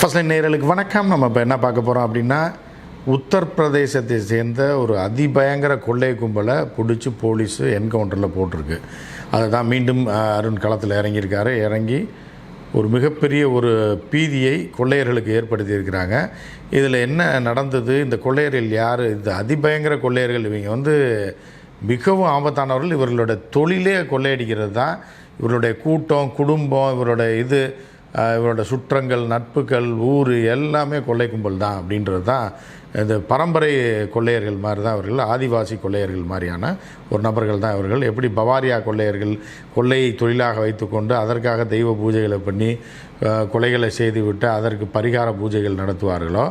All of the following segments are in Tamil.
ஃபர்ஸ்ட் லைன் நேயர்களுக்கு வணக்கம். நம்ம இப்போ என்ன பார்க்க போகிறோம் அப்படின்னா, உத்தரப்பிரதேசத்தை சேர்ந்த ஒரு அதிபயங்கர கொள்ளை கும்பலை பிடிச்சி போலீஸு என்கவுண்டரில் போட்டிருக்கு. அதை தான் மீண்டும் அருண் களத்தில் இறங்கியிருக்காரு. இறங்கி ஒரு மிகப்பெரிய ஒரு பீதியை கொள்ளையர்களுக்கு ஏற்படுத்தியிருக்கிறாங்க. இதில் என்ன நடந்தது, இந்த கொள்ளையர்கள் யார், இந்த அதிபயங்கர கொள்ளையர்கள் இவங்க மிகவும் ஆபத்தானவர்கள். இவர்களுடைய தொழிலே கொள்ளையடிக்கிறது தான். இவருடைய கூட்டம், குடும்பம், இவரோட சுற்றங்கள், நட்புகள், ஊர் எல்லாமே கொள்ளை கும்பல் தான் அப்படின்றது தான். இந்த பரம்பரை கொள்ளையர்கள் மாதிரி தான் அவர்கள், ஆதிவாசி கொள்ளையர்கள் மாதிரியான ஒரு நபர்கள் தான் இவர்கள். எப்படி பவாரியா கொள்ளையர்கள் கொள்ளையை தொழிலாக வைத்துக்கொண்டு அதற்காக தெய்வ பூஜைகளை பண்ணி கொலைகளை செய்துவிட்டு அதற்கு பரிகார பூஜைகள் நடத்துவார்களோ,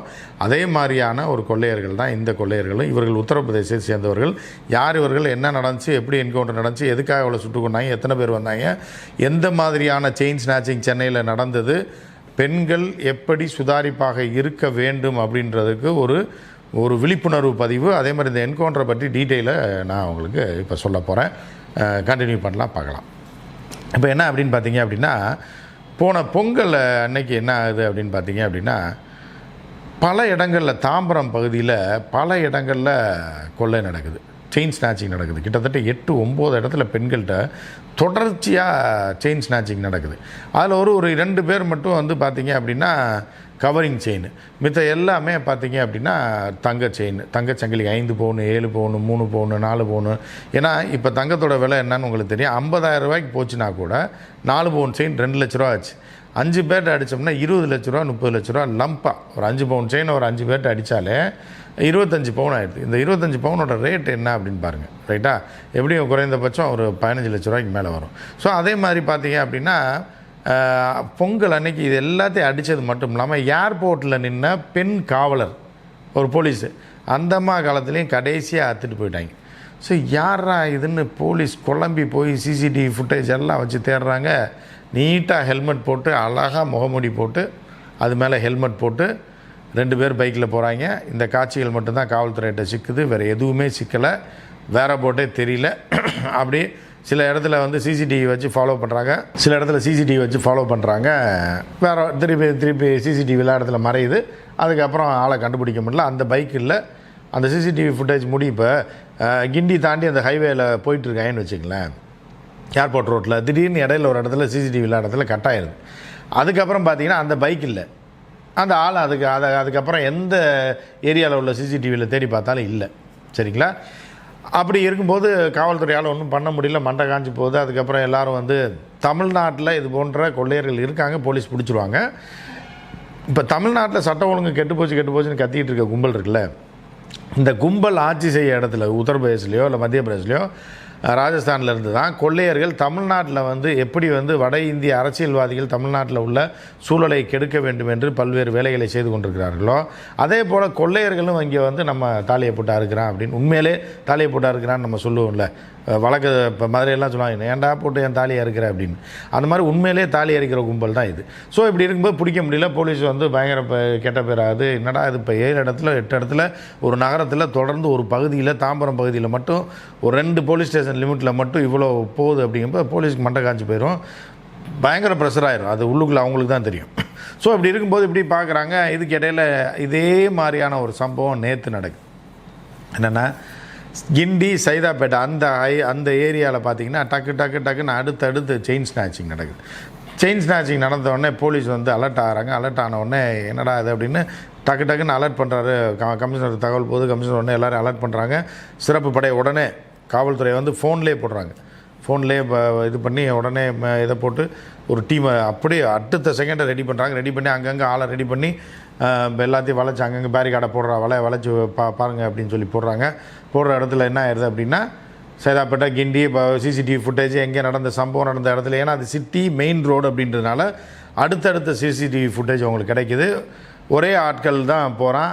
அதே மாதிரியான ஒரு கொள்ளையர்கள் தான் இந்த கொள்ளையர்களும். இவர்கள் உத்தரப்பிரதேசத்தை சேர்ந்தவர்கள். யார் இவர்கள், என்ன நடந்துச்சு, எப்படி என்கவுண்டர் நடந்துச்சு, எதுக்காக அவ்வளோ சுட்டு கொண்டாங்க, எத்தனை பேர் வந்தாங்க, எந்த மாதிரியான செயின் ஸ்நாச்சிங் சென்னையில் நடந்தது, பெண்கள் எப்படி சுதாரிப்பாக இருக்க வேண்டும் அப்படின்றதுக்கு ஒரு விழிப்புணர்வு பதிவு. அதே மாதிரி இந்த என்கவுண்டரை பற்றி டீட்டெயிலை நான் உங்களுக்கு இப்போ சொல்ல போகிறேன். கண்டினியூ பண்ணலாம், பார்க்கலாம். இப்போ என்ன அப்படின்னு பார்த்தீங்க அப்படின்னா, போன பொங்கல் அன்னைக்கு என்ன ஆகுது அப்படின்னு பார்த்தீங்க அப்படின்னா, பல இடங்களில் தாம்பரம் பகுதியில் பல இடங்களில் கொள்ளை நடக்குது, செயின் ஸ்நாச்சிங் நடக்குது. கிட்டத்தட்ட 8-9 இடத்துல பெண்கள்கிட்ட தொடர்ச்சியாக செயின் ஸ்நாச்சிங் நடக்குது. அதில் ஒரு 2 பேர் மட்டும் பார்த்திங்க அப்படின்னா கவரிங் செயின், மித்த எல்லாமே பார்த்திங்க அப்படின்னா தங்க செயின், தங்கச்சங்கிலி 5 பவுன், 7 பவுன், 3 பவுன், 4 பவுன். ஏன்னா இப்போ தங்கத்தோட விலை என்னன்னு உங்களுக்கு தெரியும். 50,000 ரூபாய்க்கு போச்சுன்னா கூட 4 பவுன் செயின் 2 லட்ச ரூபா ஆச்சு. 5 பேர்ட்ட அடித்தோம்னா 20 லட்ச ரூபா, 30 லட்ச ரூபா லம்பாக. ஒரு 5 பவுன் செயின் ஒரு 5 பேர்ட்ட அடித்தாலே 25 பவுன் ஆகிடுது. இந்த 25 பவுனோட ரேட் என்ன அப்படின்னு பாருங்கள், ரைட்டா? எப்படியும் குறைந்தபட்சம் ஒரு 15 லட்ச ரூபாய்க்கு மேலே வரும். ஸோ அதே மாதிரி பார்த்தீங்க அப்படின்னா, பொங்கல் அன்னைக்கு இது எல்லாத்தையும் அடித்தது மட்டும் இல்லாமல் ஏர்போர்ட்டில் நின்ன பெண் காவலர், ஒரு போலீஸு, அந்தம்மா காலத்துலேயும் கடைசியாக அத்துட்டு போயிட்டாங்க. ஸோ யாரா இதுன்னு போலீஸ் குழம்பி போய் சிசிடிவி ஃபுட்டேஜ் எல்லாம் வச்சு தேடுறாங்க. நீட்டாக ஹெல்மெட் போட்டு, அழகாக முகமூடி போட்டு, அது மேலே ஹெல்மெட் போட்டு 2 பேர் பைக்கில் போகிறாங்க. இந்த காட்சிகள் மட்டும்தான் காவல்துறையிட்ட சிக்குது, வேறு எதுவுமே சிக்கலை, வேறு போட்டே தெரியல. அப்படி சில இடத்துல சிசிடிவி வச்சு ஃபாலோ பண்ணுறாங்க, சில இடத்துல சிசிடிவி வச்சு ஃபாலோ பண்ணுறாங்க, வேறு திருப்பி சிசிடிவி எல்லா இடத்துல மறையுது. அதுக்கப்புறம் ஆளை கண்டுபிடிக்க முடியல. அந்த பைக்கில் அந்த சிசிடிவி ஃபுட்டேஜ் இப்போ கிண்டி தாண்டி அந்த ஹைவேயில் போயிட்டுருக்காங்கன்னு வச்சுங்களேன், ஏர்போர்ட் ரோட்டில் திடீர்னு இடையில ஒரு இடத்துல சிசிடிவி இல்லாத இடத்துல கட் ஆயிடுது. அதுக்கப்புறம் பார்த்தீங்கன்னா அந்த பைக் இல்லை, அந்த ஆள் அதுக்கப்புறம் எந்த ஏரியாவில் உள்ள சிசிடிவியில் தேடி பார்த்தாலும் இல்லை. சரிங்களா? அப்படி இருக்கும்போது காவல்துறையால் ஒன்றும் பண்ண முடியல, மண்டை காஞ்சி போகுது. அதுக்கப்புறம் எல்லோரும் தமிழ்நாட்டில் இது போன்ற கொள்ளையர்கள் இருக்காங்க, போலீஸ் பிடிச்சிருவாங்க. இப்போ தமிழ்நாட்டில் சட்டம் ஒழுங்கு கெட்டு போச்சுன்னு கத்திக்கிட்டு இருக்க கும்பல் இருக்குல்ல, இந்த கும்பல் ஆட்சி செய்ய இடத்துல உத்தரப்பிரதேசிலையோ இல்லை மத்திய பிரதேசிலையோ ராஜஸ்தானில் இருந்து தான் கொள்ளையர்கள் தமிழ்நாட்டில் எப்படி வட இந்திய அரசியல்வாதிகள் தமிழ்நாட்டில் உள்ள சூழலை கெடுக்க வேண்டும் என்று பல்வேறு வேலைகளை செய்து கொண்டிருக்கிறார்களோ, அதே போல் கொள்ளையர்களும் இங்கே நம்ம தாலியை போட்டா இருக்கிறான் அப்படின்னு, உண்மையிலே தாலியை போட்டா இருக்கிறான்னு நம்ம சொல்லுவோம்ல, வழக்கு இப்போ மதுரையெல்லாம் சொல்லுவாங்க, ஏன்டா போட்டு என் தாலியை இருக்கிற அப்படின்னு. அந்த மாதிரி உண்மையிலே தாலி அறுக்கிற கும்பல் தான் இது. ஸோ இப்படி இருக்கும்போது பிடிக்க முடியல. போலீஸ் பயங்கர கெட்ட பேராகுது. என்னடா இது, இப்போ 7 இடத்துல 8 இடத்துல ஒரு நகரத்தில் தொடர்ந்து ஒரு பகுதியில், தாம்பரம் பகுதியில் மட்டும் ஒரு 2 போலீஸ் ஸ்டேஷன் லிமிட்டில் மட்டும் இவ்வளோ போகுது அப்படிங்கும்போது போலீஸ்க்கு மண்டை காஞ்சி போயிடும், பயங்கர ப்ரெஷர் ஆயிரும். அது உள்ளுக்குள்ளே அவங்களுக்கு தான் தெரியும். ஸோ இப்படி இருக்கும்போது இப்படி பார்க்குறாங்க. இதுக்கு இடையில் இதே மாதிரியான ஒரு சம்பவம் நேற்று நடக்குது. என்னென்னா, கிண்டி சைதாப்பேட்டை அந்த ஏரியாவில் பார்த்தீங்கன்னா டக்குன்னு அடுத்தடுத்து செயின் ஸ்நாச்சிங் நடக்குது. செயின் ஸ்நாச்சிங் நடந்த உடனே போலீஸ் அலர்ட் ஆகிறாங்க. அலர்ட் ஆன உடனே என்னடா இது அப்படின்னு டக்குன்னு அலர்ட் பண்ணுறாரு கமிஷனர். தகவல் போது கமிஷனர் உடனே எல்லோரும் அலர்ட் பண்ணுறாங்க. சிறப்பு படை உடனே காவல்துறை ஃபோன்லேயே போடுறாங்க. ஃபோன்லேயே இது பண்ணி உடனே இதை போட்டு ஒரு டீமை அப்படியே அடுத்த செகண்டை ரெடி பண்ணுறாங்க. ரெடி பண்ணி அங்கங்கே ஆளை ரெடி பண்ணி எல்லாத்தையும் வளைச்சி அங்கங்கே பேரிகார்டை வளைச்சி பாருங்கள் அப்படின்னு சொல்லி போடுறாங்க. போடுற இடத்துல என்ன ஆயிடுது அப்படின்னா, சைதாப்பேட்டை, கிண்டி, சிசிடிவி ஃபுட்டேஜ் எங்கே நடந்த சம்பவம் நடந்த இடத்துல, ஏன்னா அது சிட்டி மெயின் ரோடு அப்படின்றதுனால அடுத்தடுத்த சிசிடிவி ஃபுட்டேஜ் அவங்களுக்கு கிடைக்கிது. ஒரே ஆட்கள் தான் போகிறான்.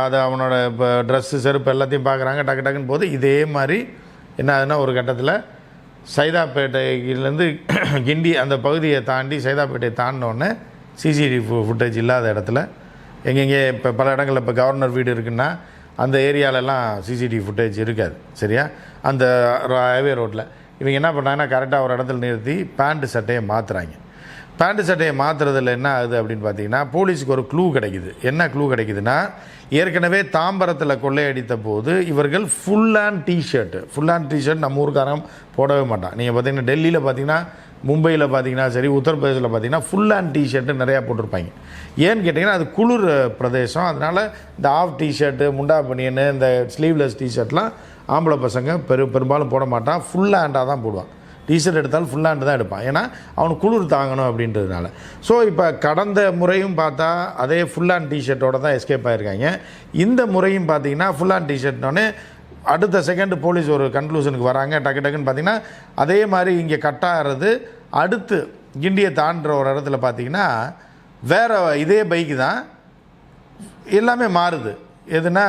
அது அவனோட இப்போ ட்ரெஸ்ஸு, செருப்பு எல்லாத்தையும் பார்க்குறாங்க. டக்குன்னு போது இதே மாதிரி என்ன ஆகுதுன்னா, ஒரு கட்டத்தில் சைதாப்பேட்டையிலேருந்து கிண்டி அந்த பகுதியை தாண்டி சைதாப்பேட்டையை தாண்டினோடனே சிசிடிவி ஃபுட்டேஜ் இல்லாத இடத்துல எங்கெங்கே இப்போ பல இடங்களில் இப்போ கவர்னர் வீடு இருக்குன்னா அந்த ஏரியாலெல்லாம் சிசிடிவி ஃபுட்டேஜ் இருக்காது. சரியா? அந்த ஹைவே ரோட்டில் இவங்க என்ன பண்ணுறாங்கன்னா, கரெக்டாக ஒரு இடத்துல நிறுத்தி பேண்ட்டு சட்டையை மாற்றுறாங்க. பேண்ட் சட்டையை மாற்றுறதுல என்ன ஆகுது அப்படின்னு பார்த்தீங்கன்னா போலீஸுக்கு ஒரு க்ளூ கிடைக்குது. என்ன க்ளூ கிடைக்குதுன்னா, ஏற்கனவே தாம்பரத்தில் கொள்ளையடித்த போது இவர்கள் ஃபுல் ஹேண்ட் டிஷர்ட் நம்ம ஊருக்காரன் போடவே மாட்டான். நீங்கள் பார்த்தீங்கன்னா டெல்லியில் பார்த்தீங்கன்னா, மும்பையில் பார்த்தீங்கன்னா சரி, உத்தரப்பிரதேசில் பார்த்தீங்கன்னா ஃபுல் ஹேண்ட் டிஷர்ட்டு நிறையா போட்டிருப்பாங்க. ஏன்னு கேட்டிங்கன்னா அது குளிர் பிரதேசம். அதனால் இந்த ஆஃப் டிஷர்ட்டு, முண்டா பனியன்னு, இந்த ஸ்லீவ்லெஸ் டிஷர்ட்லாம் ஆம்பளை பசங்க பெரும்பாலும் போட மாட்டான். ஃபுல் ஹேண்டாக தான் போடுவான். டிஷர்ட் எடுத்தாலும் ஃபுல் ஹேண்டு தான் எடுப்பான். ஏன்னா அவனுக்கு குளிர் தாங்கணும் அப்படின்றதுனால. ஸோ இப்போ கடந்த முறையும் பார்த்தா அதே ஃபுல் ஹேண்ட் டிஷர்ட்டோட தான் எஸ்கேப் ஆகிருக்காங்க. இந்த முறையும் பார்த்தீங்கன்னா ஃபுல் ஹேண்ட் டிஷர்ட்னோடனே அடுத்த செகண்ட் போலீஸ் ஒரு கன்க்ளூஷனுக்கு வராங்க. டக்குன்னு பார்த்தீங்கன்னா அதே மாதிரி இங்கே கட்டாகிறது. அடுத்து கிண்டியை தாண்டுற ஒரு இடத்துல பார்த்தீங்கன்னா வேறு இதே பைக்கு தான், எல்லாமே மாறுது. எதுனா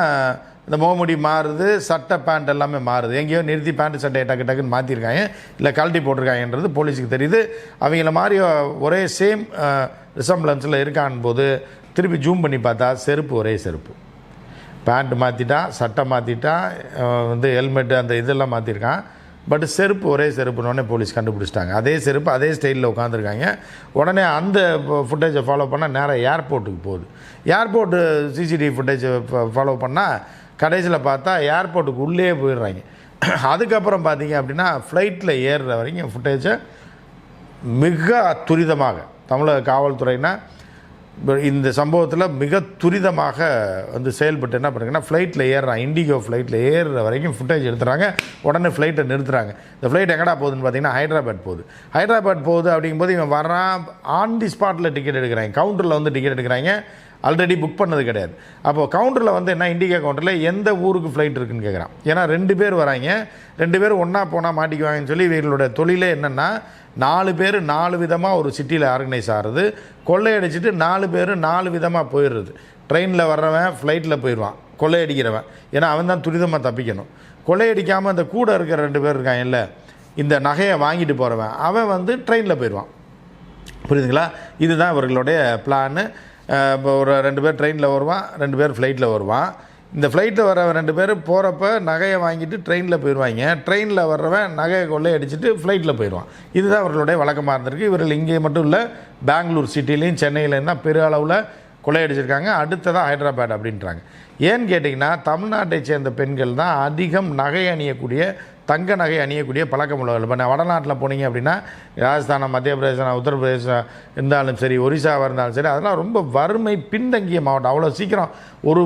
இந்த முகமுடி மாறுது, சட்டை பேண்ட் எல்லாமே மாறுது. எங்கேயோ நிறுத்தி பேண்ட் சட்டையை டக்குன்னு மாற்றிருக்காங்க, இல்லை கழட்டி போட்டிருக்காங்கன்றது போலீஸுக்கு தெரியுது. அவங்கள மாதிரி ஒரே சேம் ரிசம்பிளன்ஸில் இருக்கான் போது திருப்பி ஜூம் பண்ணி பார்த்தா செருப்பு ஒரே செருப்பு. பேண்ட் மாற்றிட்டான், சட்டை மாற்றிட்டான், ஹெல்மெட்டு அந்த இதெல்லாம் மாற்றிருக்கான். பட் செருப்பு ஒரே செருப்புனோடனே போலீஸ் கண்டுபிடிச்சிட்டாங்க. அதே செருப்பு அதே ஸ்டைலில் உட்காந்துருக்காங்க. உடனே அந்த ஃபுட்டேஜை ஃபாலோ பண்ணால் நேராக ஏர்போர்ட்டுக்கு போகுது. ஏர்போர்ட்டு சிசிடிவி ஃபுட்டேஜை ஃபாலோ பண்ணால் கடைசியில் பார்த்தா ஏர்போர்ட்டுக்கு உள்ளே போயிடுறாங்க. அதுக்கப்புறம் பார்த்தீங்க அப்படின்னா ஃப்ளைட்டில் ஏறுற வரைக்கும் ஃபுட்டேஜை மிக துரிதமாக தமிழக காவல்துறையினா இந்த சம்பவத்தில் மிக துரிதமாக செயல்பட்டு என்ன பண்ணுறாங்கன்னா ஃப்ளைட்டில் ஏறுறான். இண்டிகோ ஃப்ளைட்டில் ஏறுற வரைக்கும் ஃபுட்டேஜ் எடுத்துகிறாங்க. உடனே ஃப்ளைட்டை நிறுத்துகிறாங்க. இந்த ஃப்ளைட் எங்கடா போகுதுன்னு பார்த்தீங்கன்னா ஹைதராபாத் போகுது. அப்படிங்கும்போது இவன் வர்றான், ஆன் தி ஸ்பாட்டில் டிக்கெட் எடுக்கிறாங்க. கவுண்டரில் டிக்கெட் எடுக்கிறாங்க. ஆல்ரெடி புக் பண்ணது கிடையாது. அப்போது கவுண்டரில் என்ன இண்டிகா கவுண்டரில் எந்த ஊருக்கு ஃப்ளைட் இருக்குதுன்னு கேட்குறான். ஏன்னா 2 பேர் வராங்க, 2 பேரும் ஒன்றா போனால் மாட்டிக்குவாங்கன்னு சொல்லி இவங்களோட தொழிலே என்னென்னா 4 பேர் 4 விதமாக ஒரு சிட்டியில் ஆர்கனைஸ் ஆகிறது. கொள்ளையடிச்சிட்டு 4 பேர் 4 விதமாக போயிடுறது. ட்ரெயினில் வர்றவன் ஃப்ளைட்டில் போயிடுவான், கொள்ளையடிக்கிறவன். ஏன்னா அவன் தான் துரிதமாக தப்பிக்கணும். கொள்ளையடிக்காமல் அந்த கூட இருக்கிற 2 பேர் இருக்கான் இல்லை, இந்த நகையை வாங்கிட்டு போகிறவன், அவன் ட்ரெயினில் போயிடுவான். புரியுதுங்களா? இதுதான் இவர்களுடைய பிளான்னு. இப்போ ஒரு 2 பேர் ட்ரெயினில் வருவான், 2 பேர் ஃப்ளைட்டில் வருவான். இந்த ஃப்ளைட்டில் வர 2 பேர் போகிறப்ப நகையை வாங்கிட்டு ட்ரெயினில் போயிடுவாங்க. ட்ரெயினில் வர்றவன் நகையை கொள்ளை அடிச்சுட்டு ஃப்ளைட்டில் போயிடுவான். இதுதான் அவர்களுடைய வழக்கமாக இருந்திருக்கு. இவர்கள் இங்கே மட்டும் இல்லை, பெங்களூர் சிட்டிலையும் சென்னையிலையும் தான் பெரிய அளவில் கொள்ளையடிச்சிருக்காங்க. அடுத்ததாக ஹைதராபாத் அப்படின்றாங்க. ஏன்னு கேட்டிங்கன்னா தமிழ்நாட்டை சேர்ந்த பெண்கள் தான் அதிகம் நகை அணியக்கூடிய, தங்க நகை அணியக்கூடிய பழக்கம் உள்ளவர்கள். இப்போ வடநாட்டில் போனீங்க அப்படின்னா ராஜஸ்தானம், மத்திய பிரதேசம், உத்தரப்பிரதேசம் இருந்தாலும் சரி, ஒரிசாவாக இருந்தாலும் சரி, அதெல்லாம் ரொம்ப வறுமை பின்தங்கிய மாவட்டம். அவ்வளோ சீக்கிரம்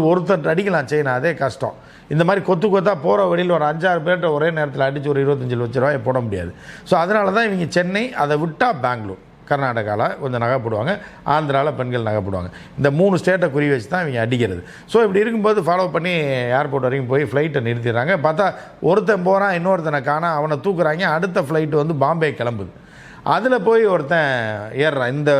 ஒருத்தர் அடிக்கலாம் செயின், அதே கஷ்டம். இந்த மாதிரி கொத்தாக போகிற வழியில் ஒரு 5-6 பேர்கிட்ட ஒரே நேரத்தில் அடித்து ஒரு 25 லட்ச ரூபாயை போட முடியாது. ஸோ அதனால தான் இவங்க சென்னை, அதை விட்டால் பெங்களூர், கர்நாடகாவில் கொஞ்சம் நகை போடுவாங்க, ஆந்திராவில் பெண்கள் நகை போடுவாங்க. இந்த 3 ஸ்டேட்டை குறி வச்சு தான் இவங்க அடிக்கிறது. ஸோ இப்படி இருக்கும்போது ஃபாலோ பண்ணி ஏர்போர்ட் வரைக்கும் போய் ஃப்ளைட்டை நிறுத்திடுறாங்க. பார்த்தா ஒருத்தன் போகிறான், இன்னொருத்தனை காணா, அவனை தூக்குறாங்க. அடுத்த ஃப்ளைட்டு பாம்பே கிளம்புது. அதில் போய் ஒருத்தன் ஏறுறான். இந்த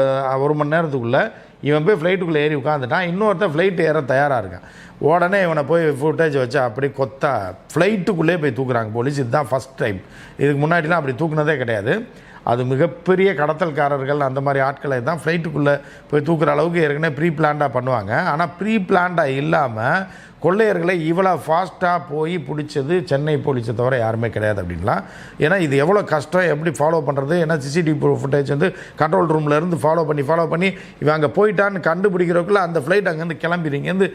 1 மணி நேரத்துக்குள்ளே இவன் போய் ஃப்ளைட்டுக்குள்ளே ஏறி உட்காந்துட்டான். இன்னொருத்தன் ஃப்ளைட்டு ஏற தயாராக இருக்கான். உடனே இவனை போய் ஃபுட்டேஜ் வச்சு அப்படி கொத்தா ஃப்ளைட்டுக்குள்ளே போய் தூக்குறாங்க போலீஸ். இதுதான் ஃபஸ்ட் டைம். இதுக்கு முன்னாடிலாம் அப்படி தூக்குனதே கிடையாது. அது மிகப்பெரிய கடத்தல்காரர்கள் அந்த மாதிரி ஆட்களை தான் ஃப்ளைட்டுக்குள்ளே போய் தூக்குற அளவுக்கு ஏற்கனவே ப்ரீ பிளான்டாக பண்ணுவாங்க. ஆனால் ப்ரீ பிளான்டாக இல்லாமல் கொள்ளையர்களை இவ்வளோ ஃபாஸ்ட்டாக போய் பிடிச்சது சென்னை போலீஸை தவிர யாருமே கிடையாது அப்படின்லாம். ஏன்னா இது எவ்வளோ கஷ்டம், எப்படி ஃபாலோ பண்ணுறது. ஏன்னா சிசிடிவி ஃபுட்டேஜ் கண்ட்ரோல் ரூம்லேருந்து ஃபாலோ பண்ணி இவன் அங்கே போயிட்டான்னு கண்டுபிடிக்கிறதுக்குள்ள அந்த ஃப்ளைட் அங்கேருந்து கிளம்பிடுங்கேருந்து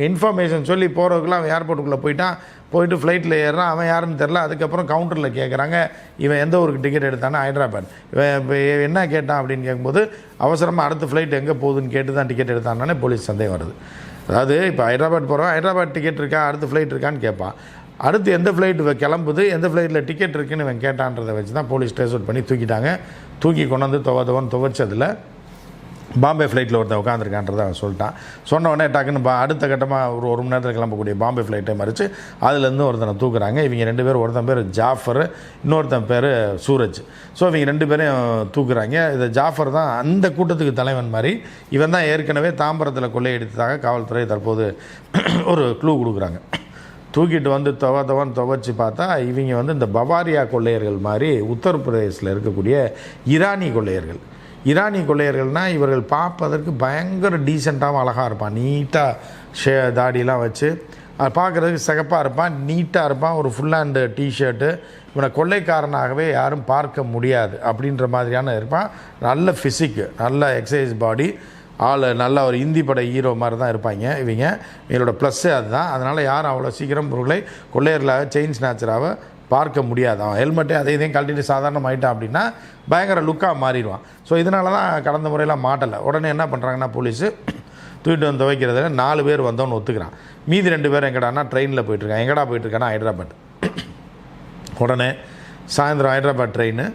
இன்ஃபர்மேஷன் சொல்லி போகிறதுக்குள்ள அவன் ஏர்போர்ட்டுக்குள்ளே போயிட்டு ஃப்ளைட்டில் ஏறுறான். அவன் யாருன்னு தெரில. அதுக்கப்புறம் கவுண்டரில் கேட்குறாங்க, இவன் எந்த ஊருக்கு டிக்கெட் எடுத்தானே ஹைதராபாத். இவன் என்ன கேட்டான் அப்படின்னு கேட்கும்போது அவசரமாக அடுத்த ஃப்ளைட் எங்கே போகுதுன்னு கேட்டு தான் டிக்கெட் எடுத்தானே போலீஸ் சந்தேகம் வருது. அதாவது இப்போ ஹைதராபாத் போகிறோம், ஹைதராபாத் டிக்கெட் இருக்கா, அடுத்த ஃப்ளைட் இருக்கான்னு கேட்பான். அடுத்து எந்த ஃப்ளைட் கிளம்புது, எந்த ஃப்ளைட்டில் டிக்கெட் இருக்குன்னு இவன் கேட்டான்றதை வச்சு தான் போலீஸ் ட்ரேஸ் அவுட் பண்ணி தூக்கிட்டாங்க. தூக்கி கொண்டு துவைச்சதில் பாம்பே ஃப்ளைட்டில் ஒருத்தன் உட்காந்துருக்கான்றதை அவன் சொல்லிட்டான். சொன்ன உடனே டக்குன்னு அடுத்த கட்டமாக ஒரு மணி நேரத்தில் கிளம்பக்கூடிய பாம்பே ஃப்ளைட்டை மறித்து அதுலேருந்து ஒருத்தனை தூக்குறாங்க. இவங்க 2 பேர், ஒருத்தன் பேர் ஜாஃபர், இன்னொருத்தன் பேர் சூரஜ். ஸோ இவங்க 2 பேரையும் தூக்குறாங்க. இது ஜாஃபர் தான் அந்த கூட்டத்துக்கு தலைவன் மாதிரி. இவன் தான் ஏற்கனவே தாம்பரத்தில் கொள்ளையடித்ததாக காவல்துறை தற்போது ஒரு க்ளூ கொடுக்குறாங்க. தூக்கிட்டு துவைச்சி பார்த்தா இவங்க இந்த பவாரியா கொள்ளையர்கள் மாதிரி உத்தரப்பிரதேசில் இருக்கக்கூடிய ஈரானி கொள்ளையர்கள்னால் இவர்கள் பார்ப்பதற்கு பயங்கர டீசெண்டாகவும் அழகாக இருப்பான். நீட்டாக தாடியெலாம் வச்சு பார்க்குறதுக்கு சிகப்பாக இருப்பான், நீட்டாக இருப்பான், ஒரு ஃபுல் ஹேண்டு டிஷர்ட்டு. இவனை கொள்ளைக்காரனாகவே யாரும் பார்க்க முடியாது அப்படின்ற மாதிரியான இருப்பான். நல்ல ஃபிசிக்கு, நல்ல எக்ஸசைஸ் பாடி, ஆள் நல்ல ஒரு இந்தி பட ஹீரோ மாதிரி தான் இருப்பாங்க இவங்களோட ப்ளஸ்ஸே அதுதான். அதனால் யாரும் அவ்வளோ சீக்கிரம் பொருளை கொள்ளையர்களாக செயின் ஸ்நாச்சராக பார்க்க முடியாது. அவன் ஹெல்மெட்டே அதை இதையும் கழட்டிட்டு சாதாரணமாயிட்டான் அப்படின்னா பயங்கர லுக்காக மாறிடுவான். ஸோ இதனால தான் கடந்த முறையெல்லாம் மாட்டலை. உடனே என்ன பண்ணுறாங்கன்னா போலீஸு தூக்கிட்டு வந்து துவைக்கிறதுல 4 பேர் வந்தோன்னு ஒத்துக்கிறான். மீதி 2 பேர் எங்கடான்னா ட்ரெயினில் போயிட்டுருக்கான். எங்கடா போயிட்டுருக்கான்னா ஹைதராபாத். உடனே சாயந்தரம் ஹைதராபாத் ட்ரெயின்,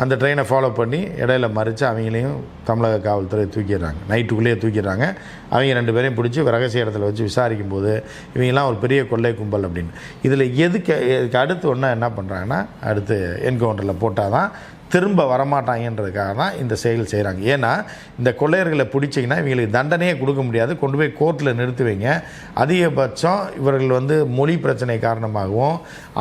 அந்த ட்ரெயினை ஃபாலோ பண்ணி இடையில மறித்து அவங்களையும் தமிழக காவல்துறை தூக்கிடுறாங்க. நைட்டுக்குள்ளேயே தூக்கிடுறாங்க. அவங்க 2 பேரையும் பிடிச்சி ரகசிய இடத்துல வச்சு விசாரிக்கும் போது இவங்கெல்லாம் ஒரு பெரிய கொள்ளை கும்பல் அப்படின்னு. இதில் இதுக்கு அடுத்து ஒன்றா என்ன பண்ணுறாங்கன்னா, அடுத்து என்கவுண்டரில் போட்டால் தான் திரும்ப வரமாட்டாங்கன்றதுக்காக தான் இந்த செயல் செய்கிறாங்க. ஏன்னா இந்த கொள்ளையர்களை பிடிச்சிங்கன்னா இவங்களுக்கு தண்டனையே கொடுக்க முடியாது, கொண்டு போய் கோர்ட்டில் நிறுத்துவீங்க. அதிகபட்சம் இவர்கள் மொழி பிரச்சனை காரணமாகவும்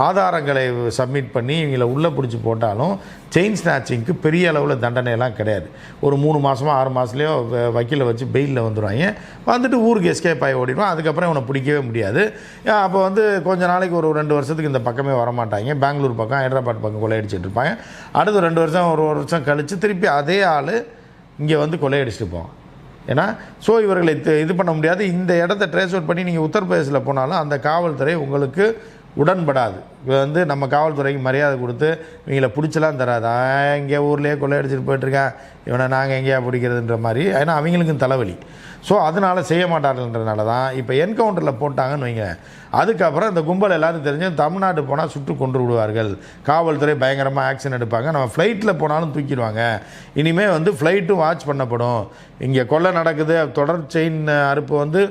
ஆதாரங்களை சப்மிட் பண்ணி இவங்களை உள்ளே பிடிச்சி போட்டாலும் செயின் ஸ்நாச்சிங்க்கு பெரிய அளவில் தண்டனையெல்லாம் கிடையாது. ஒரு 3 மாதமோ 6 மாதத்துலேயோ வக்கீலை வச்சு பெயிலில் வந்துடுவாங்க. வந்துட்டு ஊருக்கு எஸ்கேப் ஆகி ஓடிடுவான். அதுக்கப்புறம் இவனை பிடிக்கவே முடியாது. அப்போ கொஞ்ச நாளைக்கு ஒரு 2 வருஷத்துக்கு இந்த பக்கமே வரமாட்டாங்க. பெங்களூர் பக்கம், ஹைதராபாத் பக்கம் கொள்ளையடிச்சிட்டு இருப்பாங்க. அடுத்து 2 வருஷம், ஒரு வருஷம் கழித்து திருப்பி அதே ஆள் இங்கே கொள்ளையடிச்சிட்டு போவான். ஏன்னா ஸோ இவர்களை இது பண்ண முடியாது. இந்த இடத்த ட்ரேஸ் அவுட் பண்ணி நீங்கள் உத்தரப்பிரதேசில் போனாலும் அந்த காவல்துறை உங்களுக்கு உடன்படாது. நம்ம காவல்துறைக்கு மரியாதை கொடுத்து இவங்களை பிடிச்சலாம் தராது. இங்கே ஊர்லேயே கொள்ளையடிச்சிட்டு போயிட்டுருக்கேன், இவனை நாங்கள் எங்கேயா பிடிக்கிறதுன்ற மாதிரி. ஏன்னா அவங்களுக்கும் தலைவலி. ஸோ அதனால் செய்ய மாட்டார்கள்ன்றனால தான் இப்போ என்கவுண்டரில் போட்டாங்கன்னு வைங்க. அதுக்கப்புறம் இந்த கும்பல் எல்லாரும் தெரிஞ்சு தமிழ்நாடு போனால் சுட்டு கொண்டு விடுவார்கள், காவல்துறை பயங்கரமாக ஆக்ஷன் எடுப்பாங்க, நம்ம ஃப்ளைட்டில் போனாலும் தூக்கிடுவாங்க. இனிமேல் ஃப்ளைட்டும் வாட்ச் பண்ணப்படும். இங்கே கொள்ளை நடக்குது, தொடர் செயின் அறுப்பு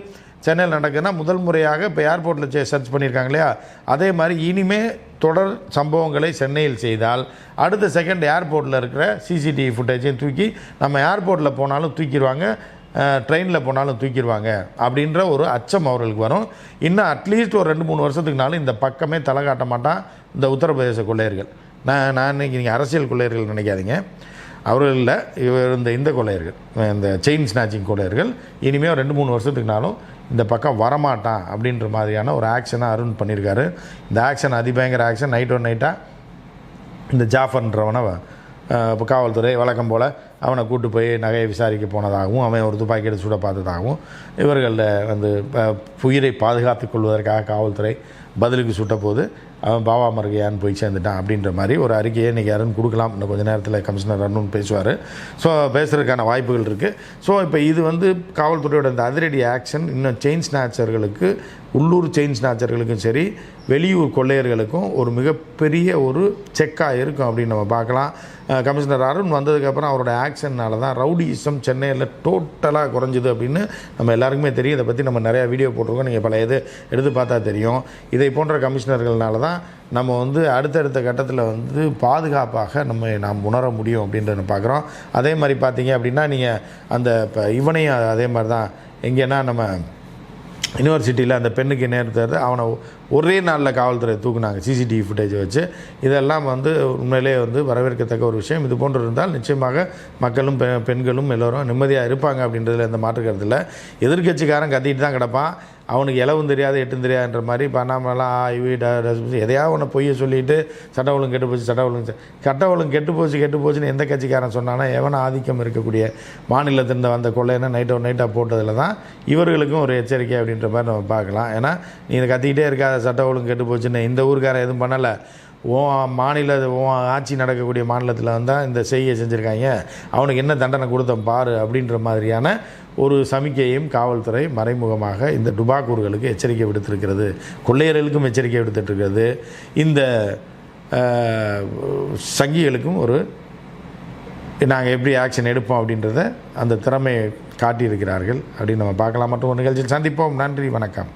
சென்னையில் நடக்குதுன்னா முதல் முறையாக இப்போ ஏர்போர்ட்டில் சர்ச் பண்ணியிருக்காங்க இல்லையா, அதே மாதிரி இனிமேல் தொடர் சம்பவங்களை சென்னையில் செய்தால் அடுத்த செகண்ட் ஏர்போர்ட்டில் இருக்கிற சிசிடிவி ஃபுட்டேஜையும் தூக்கி நம்ம ஏர்போர்ட்டில் போனாலும் தூக்கிடுவாங்க, ட்ரெயினில் போனாலும் தூக்கிடுவாங்க அப்படின்ற ஒரு அச்சம் அவர்களுக்கு வரும். இன்னும் அட்லீஸ்ட் ஒரு 2-3 வருஷத்துக்குனாலும் இந்த பக்கமே தலை காட்ட மாட்டான் இந்த உத்தரப்பிரதேச கொள்ளையர்கள். நான் இன்னைக்கு நீங்கள் அரசியல் கொள்ளையர்கள் நினைக்காதீங்க, அவர்களில் இவர் இந்த கொள்ளையர்கள், இந்த செயின் ஸ்நாச்சிங் கொள்ளையர்கள் இனிமேல் 2-3 வருஷத்துக்குனாலும் இந்த பக்கம் வரமாட்டான் அப்படின்ற மாதிரியான ஒரு ஆக்ஷனாக அருண் பண்ணியிருக்காரு. இந்த ஆக்ஷன் அதிபயங்கர ஆக்ஷன். நைட்டாக இந்த ஜாஃபர்ன்றவனை இப்போ காவல்துறை வழக்கம் போல் அவனை கூட்டு போய் நகையை விசாரிக்க போனதாகவும் அவன் ஒரு துப்பாக்கி எடுத்து சுட பார்த்ததாகவும் இவர்களில் உயிரை பாதுகாத்து கொள்வதற்காக காவல்துறை பதிலுக்கு சுட்ட போது அவன் பாபா மருகையான்னு போய் சேர்ந்துட்டான் அப்படின்ற மாதிரி ஒரு அறிக்கையை இன்றைக்கி அருண் கொடுக்கலாம். இன்னும் கொஞ்சம் நேரத்தில் கமிஷனர் அருண் பேசுவார். ஸோ பேசுகிறதுக்கான வாய்ப்புகள் இருக்குது. ஸோ இப்போ இது காவல்துறையோட இந்த அதிரடி ஆக்ஷன் இன்னும் செயின் ஸ்நாச்சர்களுக்கு, உள்ளூர் செயின் ஸ்நாச்சர்களுக்கும் சரி வெளியூர் கொள்ளையர்களுக்கும் ஒரு மிகப்பெரிய ஒரு செக்காக இருக்கும் அப்படின்னு நம்ம பார்க்கலாம். கமிஷனர் அருண் வந்ததுக்கப்புறம் அவரோட ஆக்ஷன்னால தான் ரவுடிசம் சென்னையில் டோட்டலாக குறைஞ்சிது அப்படின்னு நம்ம எல்லாருக்குமே தெரியும். இதை பற்றி நம்ம நிறையா வீடியோ போட்டிருக்கோம், நீங்கள் பல இது எடுத்து பார்த்தா தெரியும். இதை போன்ற கமிஷனர்கள்னால தான் நம்ம அடுத்தடுத்த கட்டத்தில் பாதுகாப்பாக நாம் உணர முடியும் அப்படின்றத பார்க்குறோம். அதே மாதிரி பார்த்தீங்க அப்படின்னா நீங்கள் அந்த இப்போ இவனையும் அதே மாதிரி தான். எங்கேன்னா நம்ம யூனிவர்சிட்டியில் அந்த பெண்ணுக்கு நேர்த்தது அவனை ஒரே நாளில் காவல்துறை தூக்குனாங்க சிசிடிவி ஃபுட்டேஜை வச்சு. இதெல்லாம் உண்மையிலே வரவேற்கத்தக்க ஒரு விஷயம். இது போன்று இருந்தால் நிச்சயமாக மக்களும் பெண்களும் எல்லோரும் நிம்மதியாக இருப்பாங்க அப்படின்றதுல எந்த மாற்று கருத்து இல்லை. எதிர்கட்சிக்காரன் கத்திட்டு தான் கிடப்பான், அவனுக்கு இலவும் தெரியாது எட்டும் தெரியாதுன்ற மாதிரி பண்ணாமலாம் எதையாவது ஒன்று பொய்யை சொல்லிவிட்டு சட்ட ஒழுங்கு கெட்டு போச்சு, சட்ட ஒழுங்கு கெட்டு போச்சுன்னு எந்த கட்சிக்காரன் சொன்னானா எவன ஆதிக்கம் இருக்கக்கூடிய மாநிலத்திலிருந்து வந்த கொள்ளைன்னு நைட்டாக போட்டதில் தான் இவர்களுக்கும் ஒரு எச்சரிக்கை அப்படின்ற மாதிரி நம்ம பார்க்கலாம். ஏன்னா நீ இதை கத்திக்கிட்டே இருக்காத, சட்ட ஒழுங்கு கெட்டு போச்சுன்னு இந்த ஊருக்காரன் எதுவும் பண்ணலை, ஆட்சி நடக்கக்கூடிய மாநிலத்தில் வந்தால் இந்த செய்தியை செஞ்சுருக்காங்க, அவனுக்கு என்ன தண்டனை கொடுத்தோம் பாரு அப்படின்ற மாதிரியான ஒரு சமிக்கையும் காவல்துறை மறைமுகமாக இந்த டுபாக்கூர்களுக்கு எச்சரிக்கை விடுத்திருக்கிறது, கொள்ளையர்களுக்கும் எச்சரிக்கை விடுத்துட்ருக்கிறது, இந்த சங்கிகளுக்கும் ஒரு நாங்கள் எப்படி ஆக்ஷன் எடுப்போம் அப்படின்றத அந்த திறமையை காட்டியிருக்கிறார்கள் அப்படின்னு நம்ம பார்க்கலாம். மற்றும் ஒரு நிகழ்ச்சியில் சந்திப்போம். நன்றி, வணக்கம்.